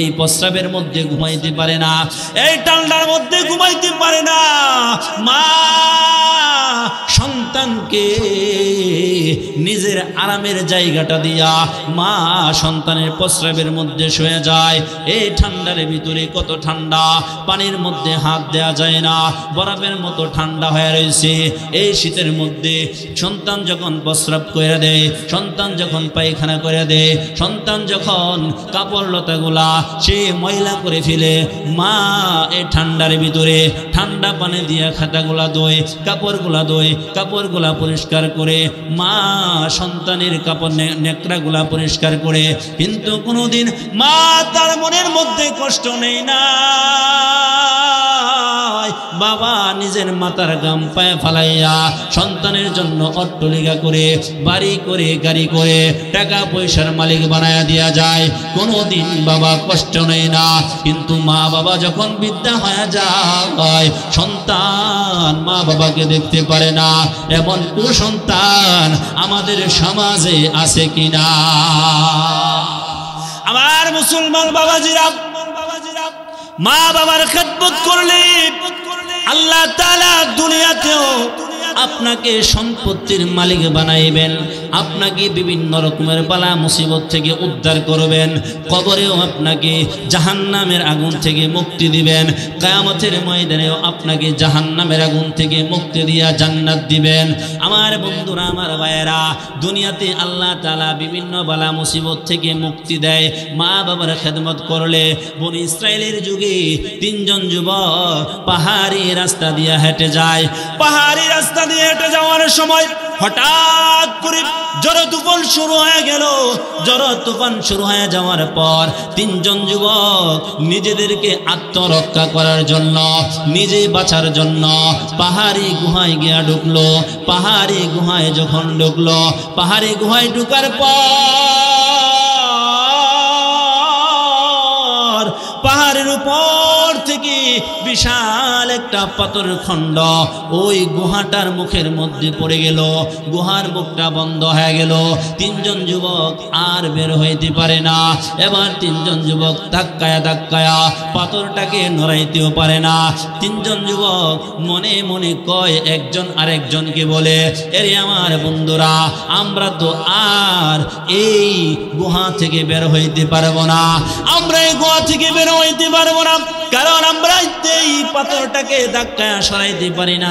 এই প্রস্রাবের মধ্যে ঘুমাইতে পারে না, এই ঠান্ডার মধ্যে ঘুমাইতে পারে না। মা সন্তানকে নিজের আরামের জায়গাটা দিয়া মা সন্তানের প্রস্রাবের মধ্যে শুয়ে যায়। এই ঠান্ডার ভিতরে কত ঠান্ডা, পানির মধ্যে হাত দেয়া যায় না, বরফের মতো ঠান্ডা হয়ে রয়েছে। এই শীতের মধ্যে সন্তান যখন প্রস্রাব করে দেয়, সন্তান যখন পায়খানা করে দেয়, সন্তান যখন কাপড় লতাগুলা সে ময়লা করে ফেলে, মা এই ঠান্ডার ভিতরে ঠান্ডা পানি দিয়ে খাতাগুলা ধোয়, কাপড়গুলা ধোয়, কাপড়গুলা পরিষ্কার করে মা সন্তানের কাপড় নেকড়াগুলা পরিষ্কার করে। কিন্তু কোনোদিন মা তার মনের মধ্যে কষ্ট নেই না, বাবা নিজের মাথার গাম পায়ে ফালাইয়া সন্তানের জন্য অট্টালিকা করে, বাড়ি করে, গাড়ি করে, টাকা পয়সার মালিক বানায়া দেয়া যায়। কোনোদিন বাবা কষ্ট নেই না। কিন্তু মা বাবা যখন বৃদ্ধা হয়ে যায়, সন্তান মা বাবাকে দেখতে পারে না। এমন কুসন্তান আমাদের সমাজে আছে কিনা? আমার মুসলমান বাবাজিরা, মা বাবার খেদমত করলে আল্লাহ তাআলা দুনিয়াতেও আপনাকে সম্পত্তির মালিক বানাইবেন, আপনাকে বিভিন্ন রকমের বালা মুসিবত থেকে উদ্ধার করবেন, কবরেও আপনাকে জাহান্নামের আগুন থেকে মুক্তি দিবেন, কিয়ামতের ময়দানেও আপনাকে জাহান্নামের আগুন থেকে মুক্তি দিয়া জান্নাত দিবেন। আমার বন্ধুরা, আমার ভাইয়েরা, দুনিয়াতে আল্লাহ তাআলা বিভিন্ন বালা মুসিবত থেকে মুক্তি দেয় মা বাবার খেদমত করলে। বনি ইসরাইলের যুগে 3 জন যুবক পাহাড়ি রাস্তা দিয়ে হেঁটে যায়। পাহাড়ি রাস্তা দিয়ে হেঁটে যাওয়ার সময় হঠাৎ করে ঝড় তুফান শুরু হয়ে গেল। ঝড় তুফান শুরু হয়ে যাওয়ার পর 3 জন যুবক নিজেদেরকে আত্মরক্ষা করার জন্য, নিজে বাঁচার জন্য পাহাড়ি গুহায় গিয়া ঢুকলো। পাহাড়ি গুহায় যখন ঢুকলো, পাহাড়ি গুহায় ঢুকার পর পাহাড়ের উপর থেকে বিশাল একটা পাথরের খণ্ড ওই গুহাটার মুখের মধ্যে পড়ে গেল। গুহার মুখটা বন্ধ হয়ে গেল। 3 জন যুবক আর বের হইতে পারে না। এবার 3 জন যুবক ধাক্কায়া ধাক্কায়া পাথরটাকে নড়াইতেও পারে না। 3 জন যুবক মনে মনে কয়, একজন আরেকজনকে বলে, এরে আমার বন্ধুরা, আমরা তো আর এই গুহা থেকে বের হইতে পারবো না, আমরা এই গুহা থেকে বের হইতে পারবো না, কারণ আমরা এই পাথরটাকে ধাক্কা সরাইতে পারি না।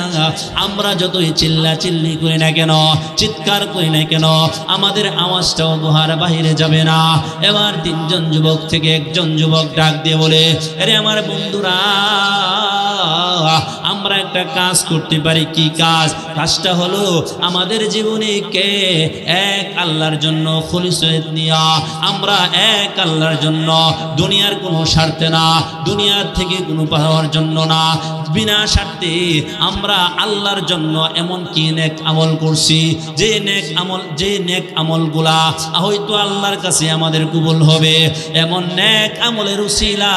আমরা যতই চিল্লা চিল্লি করি না কেন, চিৎকার করি না কেন, আমাদের আওয়াজটাও গুহার বাহিরে যাবে না। এবার 3 জন যুবক থেকে একজন যুবক ডাক দিয়ে বলে, আরে আমার বন্ধুরা, আমরা একটা কাজ করতে পারি। কি কাজ? কাজটা হলো আমাদের জীবনে কে এক আল্লাহর জন্য খলিসত নিয়া, আমরা এক আল্লাহর জন্য, দুনিয়ার কোনো স্বার্থে না, দুনিয়ার থেকে কোনো পাওয়ার জন্য না, বিনা স্বার্থে আমরা আল্লাহর জন্য এমন কি নেক আমল করছি, যে নেক আমলগুলা হয়তো আল্লাহর কাছে আমাদের কবুল হবে। এমন নেক আমলের উসিলা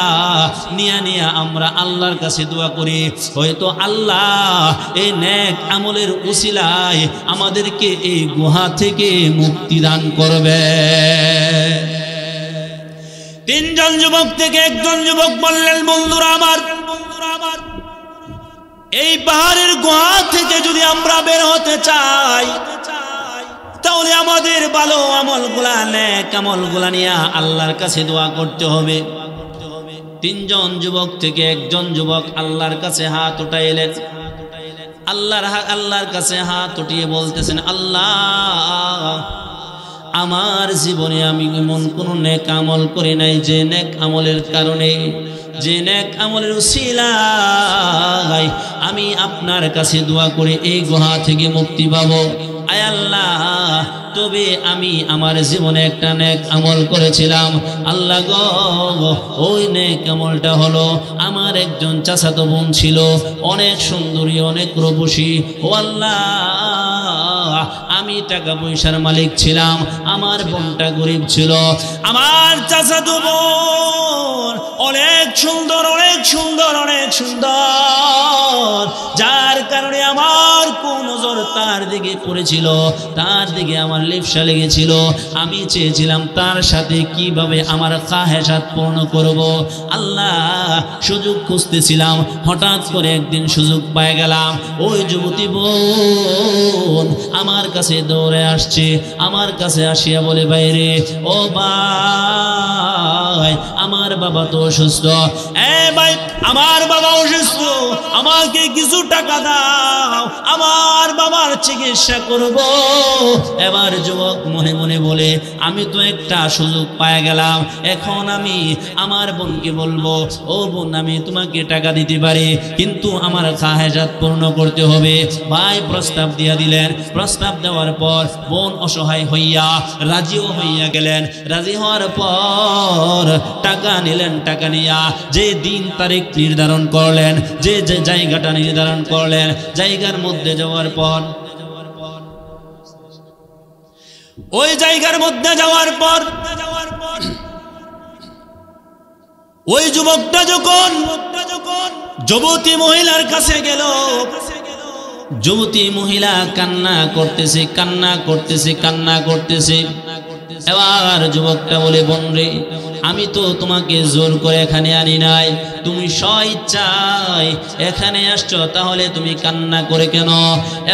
নিয়া আমরা আল্লাহর কাছে দোয়া করি, হয়তো আল্লাহ এই নেক আমলের উসিলায় আমাদেরকে এই গুহা থেকে মুক্তি দান করবে। 3 জন যুবক থেকে একজন যুবক বললেন, বন্ধুরা আমার, এই পাহাড়ের গুহা থেকে যদি আমরা বের হতে চাই, তাহলে আমাদের ভালো আমলগুলা, নেক আমলগুলা নিয়ে আল্লাহর কাছে দোয়া করতে হবে। 3 জন যুবক থেকে একজন যুবক আল্লাহর কাছে হাত উঠাইলেন। আল্লাহর কাছে হাত উঠিয়ে বলতেছেন, আল্লাহ, আমার জীবনে আমি এমন কোনো নেক আমল করি নাই, যে নেক আমলের কারণে, যে নেক আমলের উসিলায় আমি আপনার কাছে দোয়া করে এই গুহা থেকে মুক্তি পাবো। আয় আল্লাহ, তবে আমি আমার জীবনে একটা নেক আমল করেছিলাম। আল্লাহ গো, ওই নেক আমলটা হলো আমার একজন চাচাতো বোন ছিল, অনেক সুন্দরী, অনেক রূপসী। ও আল্লাহ, আমি টাকা পয়সার মালিক ছিলাম, আমার বোনটা গরিব ছিল। আমার চাচাতো বোন অনেক সুন্দর, অনেক সুন্দর, অনেক সুন্দর, যার কারণে আমার কোন নজর তার দিকে পড়েছিল, তার দিকে আমার লিপ্সা লেগেছিল। আমি চেয়েছিলাম তার সাথে কিভাবে আমার খাহেসাত পূর্ণ করব। আল্লাহ সুযোগ খুঁজতেছিলাম, হঠাৎ করে একদিন সুযোগ পেয়ে গেলাম। ওই যুবতী বোন আমার কাছে দৌড়ে আসছে, আমার কাছে আসিয়া বলে, বাইরে ও ভাই, আমার বাবা তো অসুস্থ। ভাই, আমার বাবা অসুস্থ, আমাকে কিছু টাকা দাও, আমার বাবার চিকিৎসা করব। এবার যুবক মনে মনে বলে, আমি তো একটা সুযোগ পেয়ে গেলাম, এখন আমি আমার বোনকে বলবো, ও বোন, আমি তোমাকে টাকা দিতে পারি, কিন্তু আমার খাহেজাত পূর্ণ করতে হবে। ভাই প্রস্তাব দিয়া দিলেন। প্রস্তাব দেওয়ার পর বোন অসহায় হইয়া রাজিও হইয়া গেলেন। রাজি হওয়ার পর টাকা নিলেন। টাকা নিয়া যে দিন তারিখ নির্ধারণ করলেন, যে যে জায়গাটা নির্ধারণ করলেন, জায়গার মধ্যে যাওয়ার পর, ওই জায়গার মধ্যে যাওয়ার পর ওই যুবকটা যখন যুবতী মহিলার কাছে গেল, যুবতী মহিলা কান্না করতেছে, কান্না করতেছে, কান্না করতেছে। এবার যুবকটা বলে, বোন রে, আমি তো তোমাকে জোর করে এখানে আনি নাই, তুমি স্বইচ্ছায় এখানে আসছো, তাহলে তুমি কান্না করে কেন?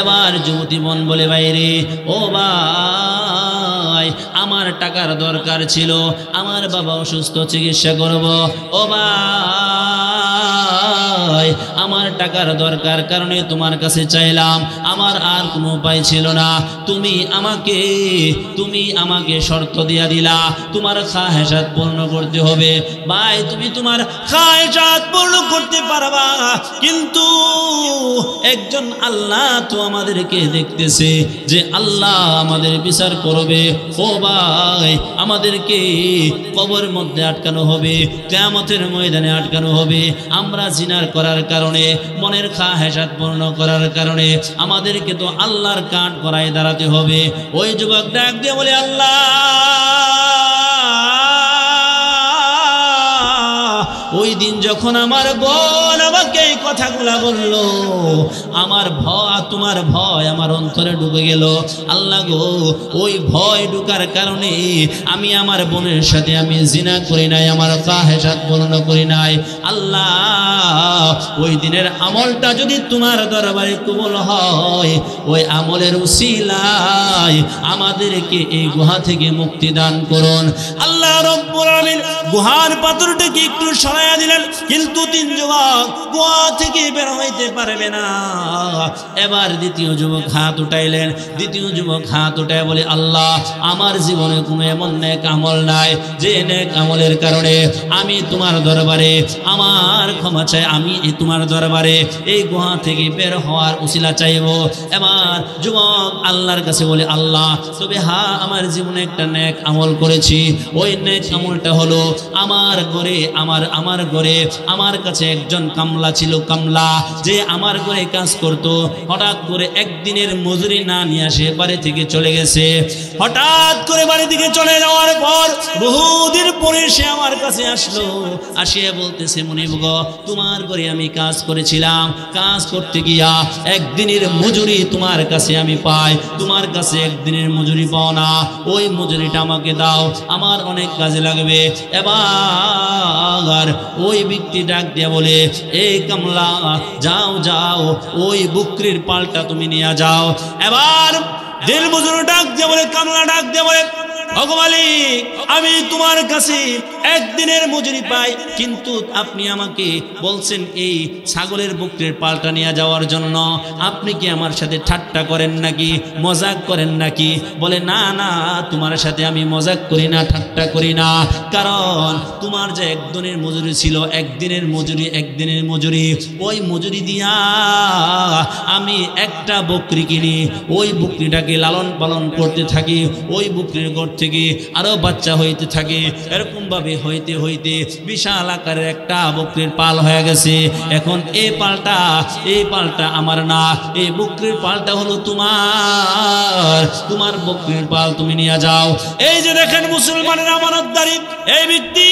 এবার যুবতী বোন বলে, বাইরে ও ভাই, আমার টাকার দরকার ছিল, আমার বাবা অসুস্থ, চিকিৎসা করব। ও ভাই, আমার টাকার দরকার কারণে তোমার কাছে চাইলাম, আমার আর কোনো উপায় ছিল না। তুমি আমাকে শর্ত দিয়া দিলা, তোমার খাহেসাত পূর্ণ করতে হবে। ভাই, তুমি তোমার খাহেসাত পূর্ণ করতে পারবা, কিন্তু একজন আল্লাহ তো আমাদেরকে দেখতেছে, যে আল্লাহ আমাদের বিচার করবে। ও ভাই, আমাদেরকে কবরের মধ্যে আটকানো হবে, কিয়ামতের ময়দানে আটকানো হবে। আমরা জিনার করার কারণে, মনের খাহেসাত পূর্ণ করার কারণে আমাদেরকে তো আল্লাহর কাঠ করায় দাঁড়াতে হবে। ওই যুবক ডাক দিয়ে বলে, আল্লাহ, ওই দিন যখন আমার বোন আমাকে এই কথাগুলা বলল, আমার ভয়, তোমার ভয় আমার অন্তরে ঢুকে গেল। আল্লাহ গো, ওই ভয় ঢুকার কারণে আমি আমার বোনের সাথে আমি জিনা করি নাই, আমার খাহেসাত পূর্ণ করি নাই। আল্লাহ, ওই দিনের আমলটা যদি তোমার দরবারে কবুল হয়, ওই আমলের উসিলায় আমাদেরকে এই গুহা থেকে মুক্তি দান করুন। আল্লাহ রাব্বুল আলামিন গুহার পাথরটাকে একটু সরাইয়া দিলেন, কিন্তু তিন যুবক গুহা থেকে বের হইতে পারবে না। এবার দ্বিতীয় যুবক হাত উঠাইলেন। দ্বিতীয় যুবক হাত উঠায় বলে, আল্লাহ, আমার জীবনে কোনো এমন নেক আমল নাই যে নেক আমলের কারণে আমি তোমার দরবারে আমার ক্ষমা চাই, আমি তোমার দরবারে এই গুহা থেকে বের হওয়ার উসিলা চাইব। এবার যুবক আল্লাহর কাছে বলে, আল্লাহ, তবে হ্যাঁ, আমার জীবনে একটা নেক আমল করেছি। ওই নেক আমলটা হলো, আমার ঘরে আমার কাছে একজন কামলা ছিল, কামলা, যে আমার ঘরে কাজ করত। হঠাৎ করে একদিনের মজুরি না নিয়ে আসে বাড়ি থেকে চলে গেছে। হঠাৎ করে বাড়ি থেকে চলে যাওয়ার পর বহুদিন পরে সে আমার কাছে আসলো। আসিয়া বলতেছে, মুনিব গো, তোমার ঘরে আমি কাজ করেছিলাম, কাজ করতে গিয়া একদিনের মজুরি তোমার কাছে আমি পাই, তোমার কাছে একদিনের মজুরি পাও না, ওই মজুরিটা আমাকে দাও, আমার অনেক কাজে লাগবে। এবার ওই ব্যক্তি ডাক দিয়ে বলে, এই কামলা, যাও যাও, ওই বকরির পালটা তুমি নিয়ে যাও। এবার দিল মজুর ডাক দিয়ে বলে, কামলা ডাক দিয়ে বলে, মালিক, আমি তোমার কাছে একদিনের মজুরি পাই, কিন্তু আপনি আমাকে বলছেন এই ছাগলের বকরির পালটা নিয়ে যাওয়ার জন্য। আপনি কি আমার সাথে ঠাট্টা করেন নাকি, মজাক করেন নাকি? বলে, না না, তোমার সাথে আমি মজাক করি না, ঠাট্টা করি না, কারণ তোমার যে একদিনের মজুরি ছিল, একদিনের মজুরি, ওই মজুরি দিয়া আমি একটা বকরি কিনি, ওই বকরিটাকে লালন পালন করতে থাকি, ওই বকরির ঘর থেকে থেকে আরো বাচ্চা হইতে থাকে। এরকম ভাবে হইতে হইতে বিশাল আকারের একটা বকরির পাল হয়ে গেছে। এখন এই পালটা আমার না, এই বকরির পালটা হলো তোমার বকরির পাল তুমি নিয়ে যাও। এই যে দেখেন মুসলমানের আমানতদারি, এই ব্যক্তি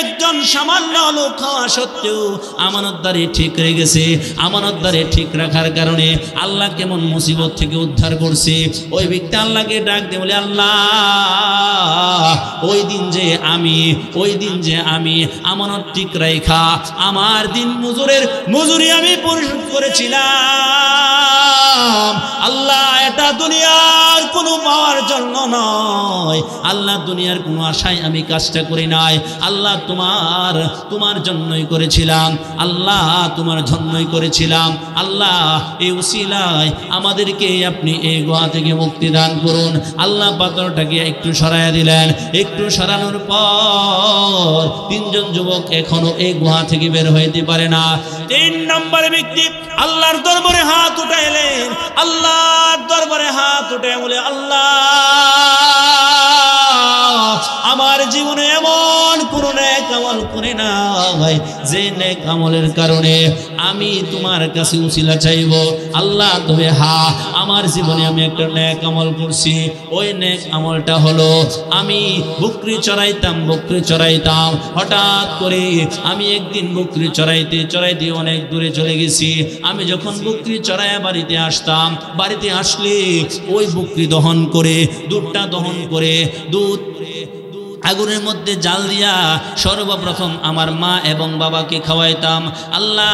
একজন সামান্য লোক হওয়া সত্ত্বেও আমানতদারি ঠিক রেখেছে। আমানতদারি ঠিক রাখার কারণে আল্লাহ কেমন মুসিবত থেকে উদ্ধার করছে। ওই ব্যক্তি আল্লাহকে ডাক দিয়ে বলে, আল্লাহ ওই দিন যে আমি আমানত ঠিক রাখা আমার দিন মজুরি আমি পরিশোধ করেছিলাম। আল্লাহ এটা দুনিয়ার কোনো পাওয়ার জন্য নয়, আল্লাহ দুনিয়ার কোনো আশায় আমি কাজটা করি নাই। আল্লাহ তোমার জন্যই করেছিলাম, আল্লাহ তোমার জন্যই করেছিলাম। আল্লাহ এই উসিলায় আমাদেরকে আপনি এই গুহা থেকে মুক্তি দান করুন। আল্লাহ পাথরটাকে একটু সরাইয়া দিলেন। একটু সরানোর পর তিনজন যুবক এখনো এই গুহা থেকে বের হইতে পারে না। 3 নম্বর ব্যক্তি আল্লাহর দরবারে হাত উঠাইলেন। আল্লাহর দরবারে হাত উঠে বলে, আল্লাহ আমার জীবনে এমন কোন নেক আমল করে নাই যে নেক আমলের কারণে আমি তোমার কাছে উসিলা চাইব। আল্লাহ তবে আমার জীবনে আমি একটা নেক আমল করছি। ওই নেক আমলটা হলো আমি বকরি চড়াইতাম। হঠাৎ করে আমি একদিন বকরি চড়াইতে অনেক দূরে চলে গেছি। আমি যখন বকরি চড়াইয়া বাড়িতে আসতাম, বাড়িতে আসলে ওই বকরি দুধটা দহন করে দুধ আগুনের মধ্যে জাল দিয়া সর্বপ্রথম আমার মা এবং বাবাকে খাওয়াইতাম। আল্লাহ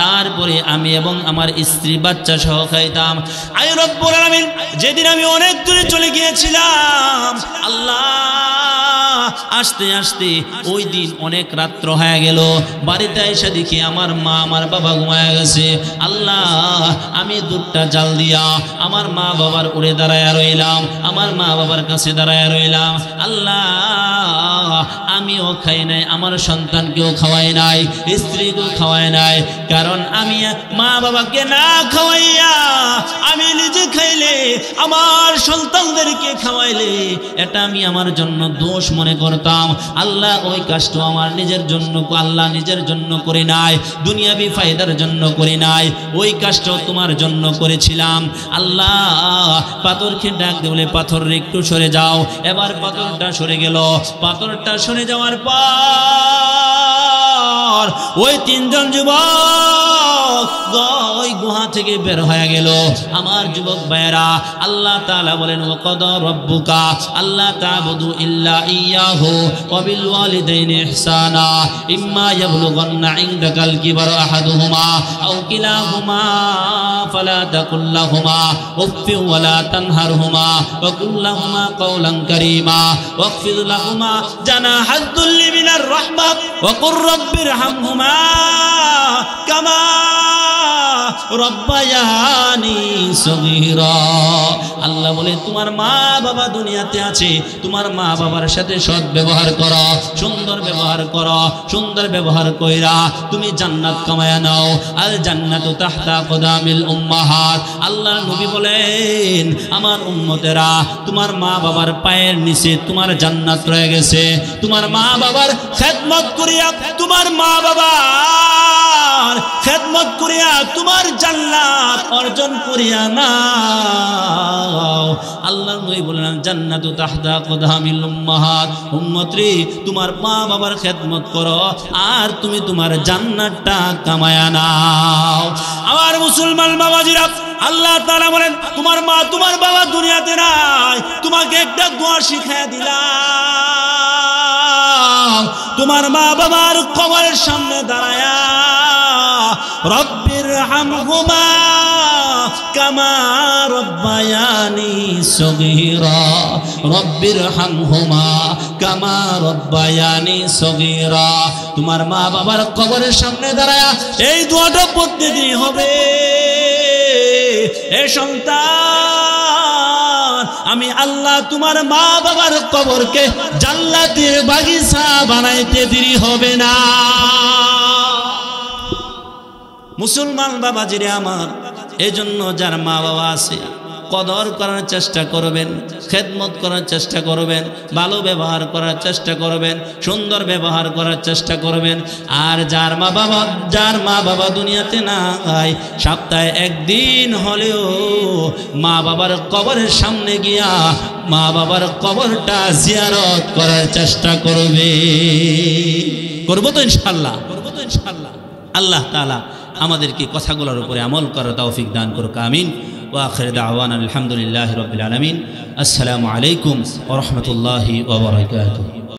তারপরে আমি এবং আমার স্ত্রী বাচ্চা সহ খাইতাম। আয় রব্বুল আলামিন, যেদিন আমি অনেক দূরে চলে গিয়েছিলাম, আল্লাহ আস্তে আস্তে ওই দিন অনেক রাত্র হয়ে গেল। বাড়িতে এসে দেখি আমার মা আমার বাবা ঘুমায় গেছে। আল্লাহ আমি দুধটা জাল দিয়া আমার মা বাবার উড়ে দাঁড়ায় রইলাম, আমার মা বাবার কাছে দাঁড়ায় রইলাম। আল্লাহ আমিও খাই নাই, আমার সন্তানকেও খাওয়াই নাই, স্ত্রীকেও খাওয়াই নাই। কারণ আমি মা বাবাকে না খাওয়াইয়া আমি নিজে খাইলে, আমার সন্তানদেরকে খাওয়াইলে এটা আমি আমার জন্য দোষ মনে করতাম। আল্লাহ ওই কাজটা আমার নিজের জন্য করি নাই, দুনিয়াবি ফায়দার জন্য করি নাই, ওই কাজটাও তোমার জন্য করেছিলাম। আল্লাহ পাথরকে ডাক দিয়ে বলে, পাথর একটু সরে যাও। এবার পাথরটা সরে গেল। পাথরটা সরে যাওয়ার পর ওই 3 জন যুবক ওই গুহা থেকে বের হয়ে গেল। আমার যুবক ভাইরা, আল্লাহ তাআলা বলেন, ওয়াকাদা রাব্বুকা আল্লা তা'বুদু ইল্লা ইয়াহু ওয়া বিল ওয়ালিদাইনি ইহসানা ইম্মা ইয়াবলুগান্না ইনদাকাল কিবারা আহাদুহুমা আও কিলাহুমা ফালা তাকুল লাহুমা উফফিন ওয়া লা তানহারহুমা ওয়া কুল লাহুমা কাওলান কারীমা ওয়াখফিদ লাহুমা জানাহাদ দুল্লি মিনার রাহমাহ ওয়া কুর রাব্বিরহামহুমা কামা রব্বায়ানি সগীরা। আল্লাহ বলে, তোমার মা বাবা দুনিয়াতে আছে, তোমার মা বাবার সাথে সৎ ব্যবহার করো, সুন্দর ব্যবহার করো। সুন্দর ব্যবহার কইরা তুমি জান্নাত কামায়া নাও। আল জান্নাতু তাহতা কদামিল উম্মাহাত। আল্লাহ নবী বলেন, আমার উম্মতেরা, তোমার মা বাবার পায়ের নিচে তোমার জান্নাত রয়ে গেছে। তোমার মা বাবার খেদমত করিয়া, তোমার মা বাবার খেদমত করিয়া তোমার জান্নাত অর্জন করিয়া নাও। আল্লাহ নবী বলেন, জান্নাতু তাহতা কদামিল উম্মাহাত। উম্মতরে, তোমার মা বাবার খেদমত করো আর তুমি তোমার জান্নাতটা কামায়া নাও। আমার মুসলমান বাবাজিরা, আল্লাহ তাআলা বলেন, তোমার মা তোমার বাবা দুনিয়াতে নাই, তোমাকে একটা দোয়া শিখায়া দিলাম। তোমার মা বাবার কবরের সামনে দাঁড়ায়া রব্বির হামহুমা কামা রব্বায়ানি সগীরা, রব্বির হামহুমা কামা রব্বায়ানি সগীরা। তোমার মা বাবার কবরের সামনে দাঁড়ায়া এই দোয়াটা প্রতিদিন হবে। এ সন্তান, আমি আল্লাহ তোমার মা বাবার কবরকে জান্নাতের বাগিচা বানাইতে দেরি হবে না। মুসলমান বাবাজিরে আমার, এজন্য যার মা বাবা আছে, কদর করার চেষ্টা করবেন, খেদমত করার চেষ্টা করবেন, ভালো ব্যবহার করার চেষ্টা করবেন, সুন্দর ব্যবহার করার চেষ্টা করবেন। আর যার মা বাবা দুনিয়াতে নাই, সপ্তাহে একদিন হলেও মা বাবার কবরের সামনে গিয়া মা বাবার কবরটা জিয়ারত করার চেষ্টা করবে। করবো তো ইনশাআল্লাহ, আল্লাহ তাআলা আমাদেরকে কথাগুলোর উপরে আমল করার তৌফিক দান করুক। আমিন। ওয়া আখির দাওয়ানা আলহামদুলিল্লাহি রাব্বিল আলামিন। আসসালামু আলাইকুম ওয়া রাহমাতুল্লাহি ওয়া বারাকাতুহু।